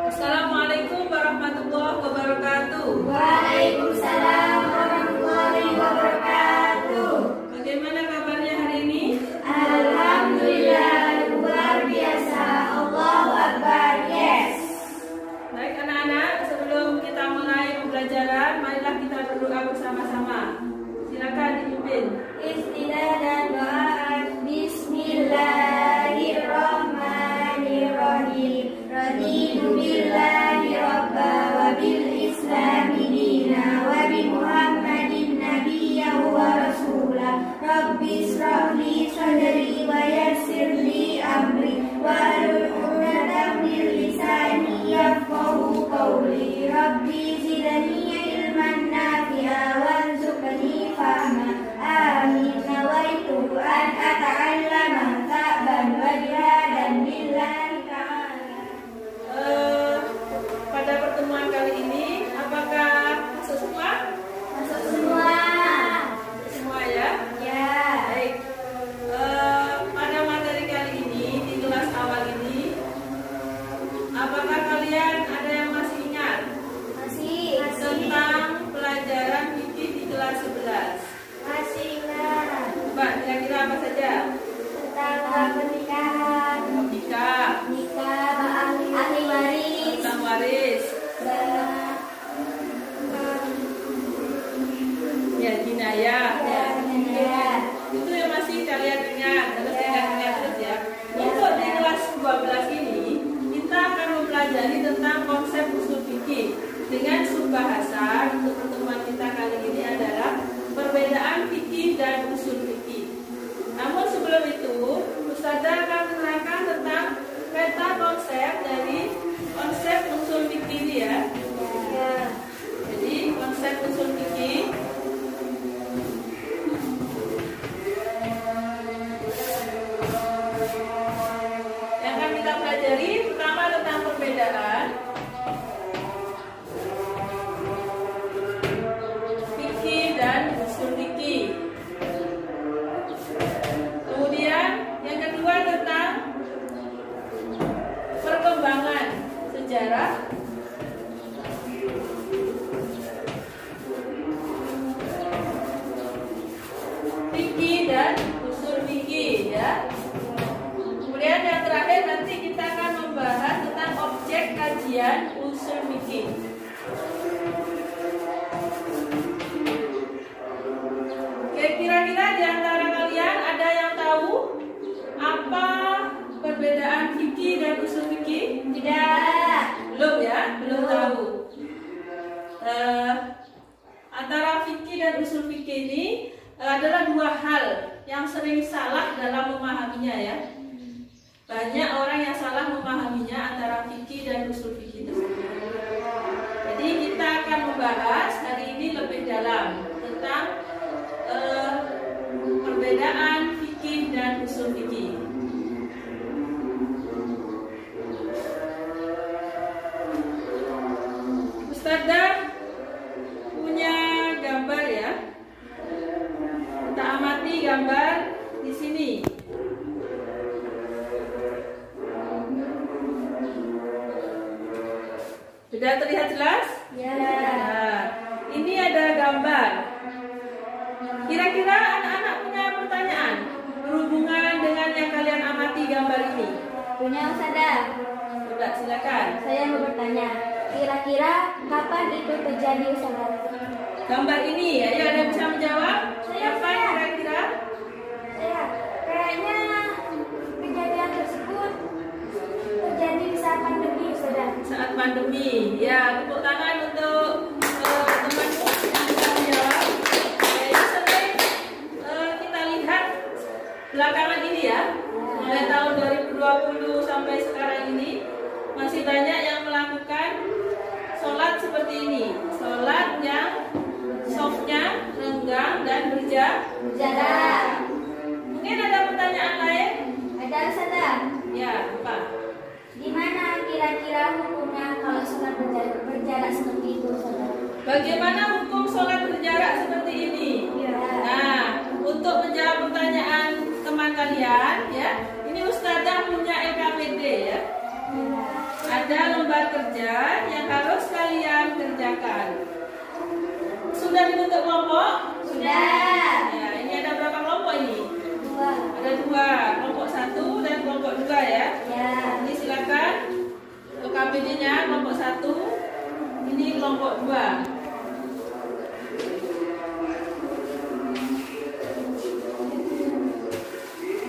Assalamualaikum warahmatullahi wabarakatuh. Waalaikumsalam warahmatullahi wabarakatuh. Bagaimana kabarnya hari ini? Alhamdulillah, luar biasa. Allahu Akbar. Yes. Baik anak-anak, sebelum kita mulai pembelajaran, marilah kita berdoa bersama-sama. Silakan dipimpin. Istilah dan doa. Bismillahirrahmanirrahim. Raditu billahi rabba wa bil islami dina wa bi Muhammadin nabiyyan wa rasula. Rabbi israh li sadri wa yassir li amri wahlul 'uqdatam min lisani yafqahu qawli. Rabbi zidni ilman nafi'a warzuqni fahma. Amin. Nawaitu an ata'allama ta'ban wa jihadan lillahi ta'ala. Pada pertemuan kali ini, apakah masuk semua? Masuk semua. Semua ya? Ya. Baik. Pada materi kali ini, di kelas awal ini, apakah kalian ada yang masih ingat Masih. tentang pelajaran fikih di kelas 11? Masih ingat Coba kira-kira apa saja? tentang pernikahan, Nikah, ahli waris, tentang waris, ya jinayah, ya. Itu yang masih kalian ingat, terus ingat-ingat terus ya. Untuk di kelas 12 ini, kita akan mempelajari tentang konsep usul fikih dengan subbahasa. Untuk pertemuan kita kali ini adalah perbedaan fikih dan usul fikih. Namun sebelum itu, Ustazah akan menerangkan tentang peta konsep dari konsep usul fikih ini ya. Jadi konsep usul fikih yang akan kita pelajari pertama tentang perbedaan fikih dan usul fikih. Kemudian yang kedua tentang perkembangan sejarah fikih dan usul fikih ya. Kemudian yang terakhir nanti kita akan membahas tentang objek kajian usul fikih. Kira-kira di antara kalian ada yang tahu apa perbedaan fikih dan usul fikih? Tidak. Belum ya? Belum tahu. Antara fikih dan usul fikih ini adalah dua hal yang sering salah dalam memahaminya ya. Banyak orang yang salah memahaminya antara fikih dan usul fikih itu. Jadi kita akan membahas hari ini lebih dalam tentang perbedaan fikih dan usul fikih. Ustazah punya gambar ya. Kita amati gambar di sini. Sudah terlihat jelas? Ya. Nah, ini ada gambar. Kira-kira anak-anak punya pertanyaan berhubungan dengan yang kalian amati gambar ini? Punya Ustazah. Coba silakan. Saya mau bertanya, kira-kira kapan itu terjadi Ustazah? Gambar ini, ayo ada yang bisa menjawab? Saya. Kapan kira-kira? Saya pandemi. Ya, tepuk tangan untuk temanku yang bisa menjawab. Jadi sering kita lihat belakangan ini ya, mulai tahun 2020 sampai sekarang ini masih banyak yang melakukan sholat seperti ini. Sholat yang softnya renggang dan Berjarak. Mungkin ada pertanyaan lain? Ada Ustazah. Ya, apa? Di mana kira-kira hukumnya kalau sholat berjarak seperti itu, Ustazah? Bagaimana hukum sholat berjarak seperti ini? Ya. Nah, untuk menjawab pertanyaan teman kalian, ya, ini Ustazah punya LKPD ya. Ada lembar kerja yang harus kalian kerjakan. Sudah dibentuk kelompok? Sudah. Ya, ini ada berapa kelompok ini? 2. Ada 2, kelompok 1 dan kelompok 2 ya. Ya. Ini silakan LKPD-nya kelompok 1, ini kelompok 2.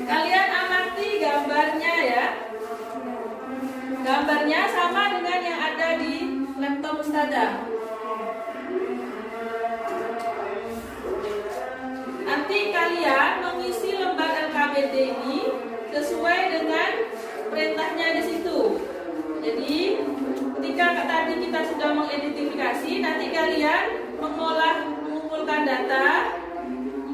Kalian amati gambarnya ya. Gambarnya sama dengan yang ada di laptop Ustazah. Nanti kalian mengisi lembar LKPD ini sesuai dengan perintahnya di situ. Jadi ketika tadi kita sudah mengidentifikasi, nanti kalian mengumpulkan data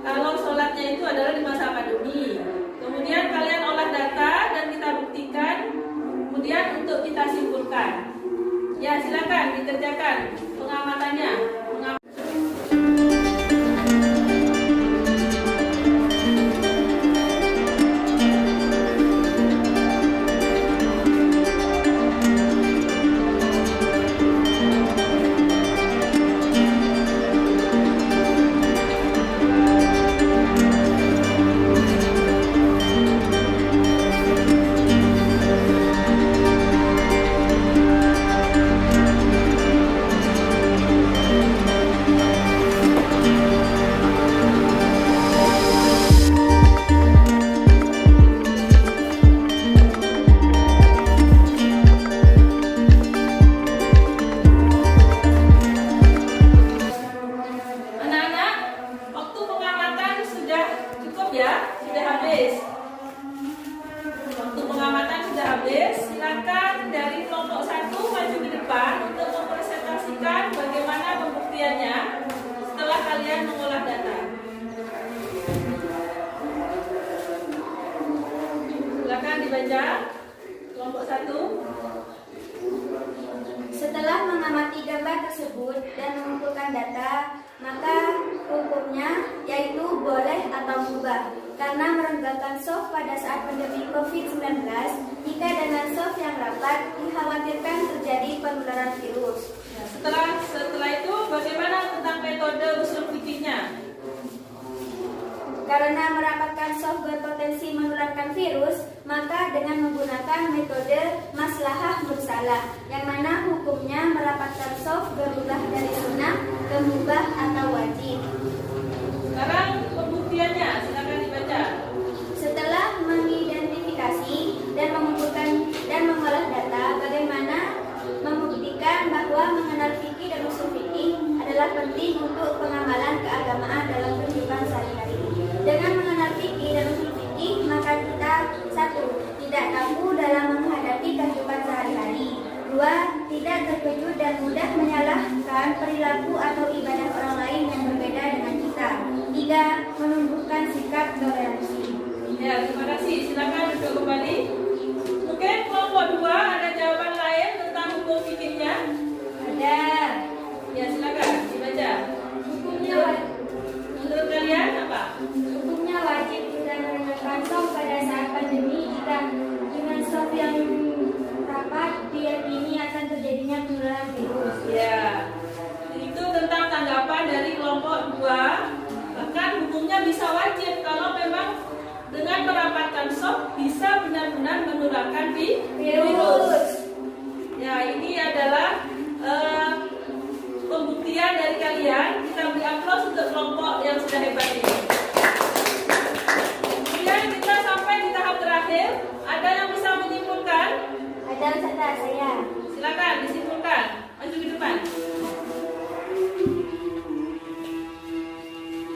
kalau sholatnya itu adalah di masa pandemi. Kemudian kalian olah data dan kita buktikan, kemudian untuk kita simpulkan. Ya, silakan dikerjakan pengamatannya. Setelah kalian mengolah data, silakan dibaca kelompok 1. Setelah mengamati gambar tersebut dan mengumpulkan data, maka hukumnya yaitu boleh atau mubah karena merenggangkan soft pada saat pandemi COVID-19 jika dengan soft yang rapat dikhawatirkan terjadi penularan virus. Setelah itu bagaimana tentang metode usul fikihnya? Karena merapatkan soft berpotensi menularkan virus, maka dengan menggunakan metode maslahah mursalah, yang mana hukumnya merapatkan soft berubah dari sunnah ke mubah atau wajib. Sekarang pembuktiannya, silakan dibaca. Setelah mengidentifikasi dan mengumpulkan dan mengolah data, bagaimana membuktikan bahwa mengenal fikih dan usul fikih adalah penting untuk pengamalan keagamaan dalam kehidupan sehari-hari. Dengan mengenal fikih dan usul fikih, maka kita 1. Tidak kaku dalam menghadapi kehidupan sehari-hari. 2. Tidak terkejut dan mudah menyalahkan perilaku atau ibadah orang lain yang berbeda dengan kita. 3. Menumbuhkan sikap toleransi. Ya, terima kasih. Silakan duduk kembali. Mungkin kelompok 2 ada jawaban lain tentang hukum fikihnya? Ada. Ya, silakan dibaca. Hukumnya Menurut kalian apa? Hukumnya wajib tidak menggunakan soft pada saat pandemi jika dengan soft yang rapat diyakini akan terjadinya penularan virus. Ya, itu tentang tanggapan dari kelompok 2. Bahkan hukumnya bisa wajib kalau memang dengan merapatkan soft bisa benar-benar menularkan virus. Ya, ini adalah pembuktian dari kalian. Kita beri aplaus untuk kelompok yang sudah hebat ini. Kemudian kita sampai di tahap terakhir. Ada yang bisa menyimpulkan? Ada Ustazah, saya. Silakan. Silakan disimpulkan. Maju ke depan.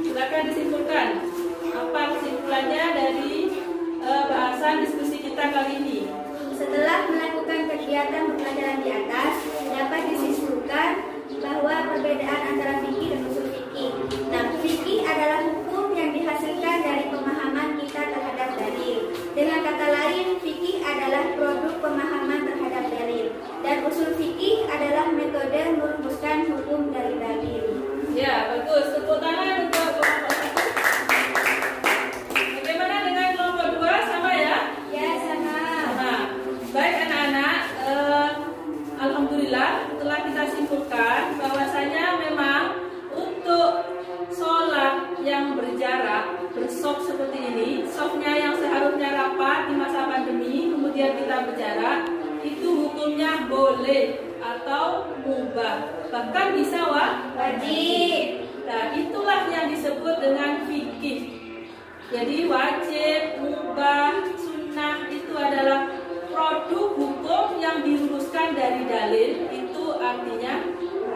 Silakan disimpulkan. Apa kesimpulannya dari bahasan diskusi kita kali ini? Setelah melakukan kegiatan pembelajaran di atas, dapat disimpulkan bahwa perbedaan antara fikih dan usul fikih. Nah, fikih adalah hukum yang dihasilkan dari pemahaman kita terhadap dalil. Dengan kata lain, fikih adalah produk pemahaman terhadap dalil. Dan usul fikih adalah metode merumuskan hukum dari dalil. Ya, bagus. Tepuk tangan untuk kelompok 1. Bagaimana dengan kelompok 2? Sama ya? Ya, sama. Nah, baik anak-anak, alhamdulillah telah kita simpulkan bahwasanya memang untuk sholat yang berjarak, bersop seperti ini, sopnya yang seharusnya rapat di masa pandemi, kemudian kita berjarak, itu hukumnya boleh atau mubah, bahkan bisa wajib. Nah, itulah yang disebut dengan fikih. Jadi wajib, mubah, sunnah itu adalah produk hukum yang dirumuskan dari dalil. Itu artinya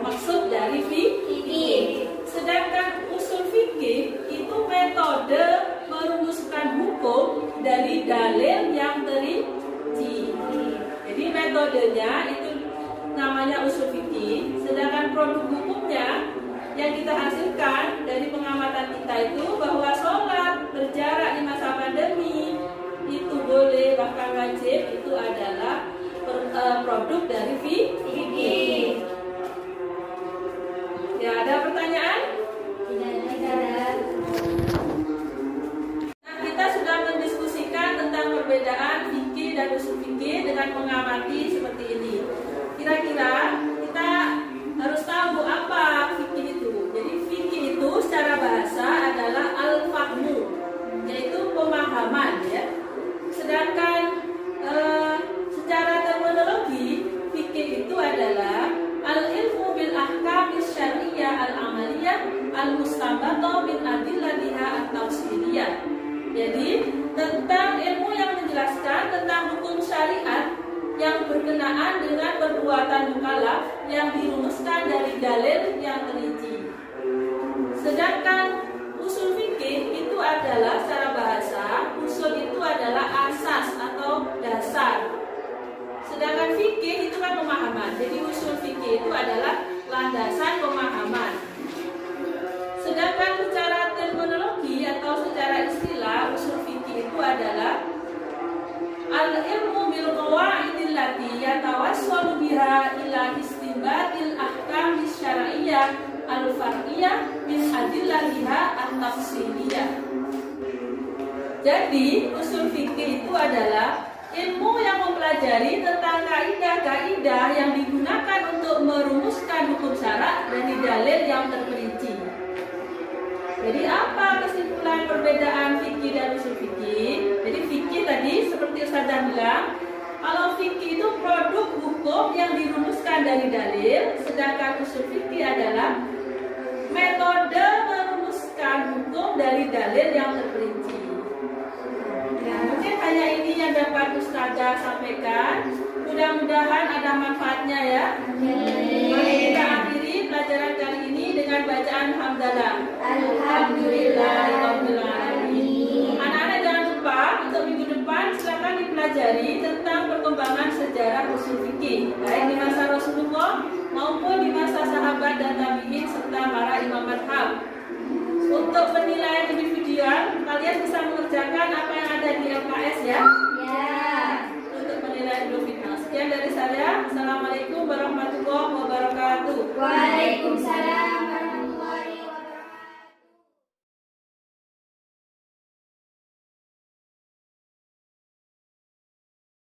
maksud dari fikih. Sedangkan usul fikih itu metode merumuskan hukum dari dalil yang terinci. Jadi metodenya itu namanya usul fikih. Sedangkan produk hukumnya yang kita hasilkan dari pengamatan kita itu bahwa sholat berjarak di masa pandemi itu boleh bahkan wajib, itu adalah produk dari fikih. Ya, ada pertanyaan? Tidak ada. Nah, kita sudah mendiskusikan tentang perbedaan fikih dan usul fikih dengan mengamati seperti ini. Kira-kira kita harus tahu apa fikih itu. Jadi fikih itu secara bahasa adalah al-fahmu, yaitu pemahaman ya. Sedangkan secara terminologi fikih itu adalah al-ilmu bil ahkam syar'iyyah al-amaliyah al-mustanbathah min adillatiha at-tafsiliyah. Jadi tentang ilmu yang menjelaskan tentang hukum syariat yang berkenaan dengan perbuatan mukallaf yang dirumuskan dari dalil yang terinci. Sedangkan usul fikih itu adalah secara bahasa, usul itu adalah asas atau dasar. Sedangkan fikih itu kan pemahaman. Jadi usul fikih itu adalah landasan pemahaman. Sedangkan secara terminologi atau secara istilah, usul fikih itu adalah al-ilmu bil qawaidil lati yatawassalu biha ila istinbatil ahkam syar'iyyah al-far'iyyah min adillatiha at-tafsiliyah. Jadi, usul fikih itu adalah ilmu yang mempelajari tentang kaidah-kaidah yang digunakan untuk merumuskan hukum syarak dari dalil yang terperinci. Jadi apa kesimpulan perbedaan fikih dan usul fikih? Jadi fikih tadi seperti Ustazah bilang, kalau fikih itu produk hukum yang dirumuskan dari dalil, sedangkan usul fikih adalah metode merumuskan hukum dari dalil yang terperinci. Nah, mungkin hanya ini yang dapat Ustazah sampaikan. Mudah-mudahan ada manfaatnya ya. Mari kita akhiri pelajaran kali ini dengan bacaan hamdalah. Alhamdulillahirabbil alamin. Anak-anak jangan lupa untuk minggu depan silakan dipelajari tentang perkembangan sejarah usul fikih, baik di masa Rasulullah maupun di masa sahabat dan tabi'in serta para imam mazhab. Untuk penilaian individual, kalian bisa mengerjakan apa yang ada di LKS ya.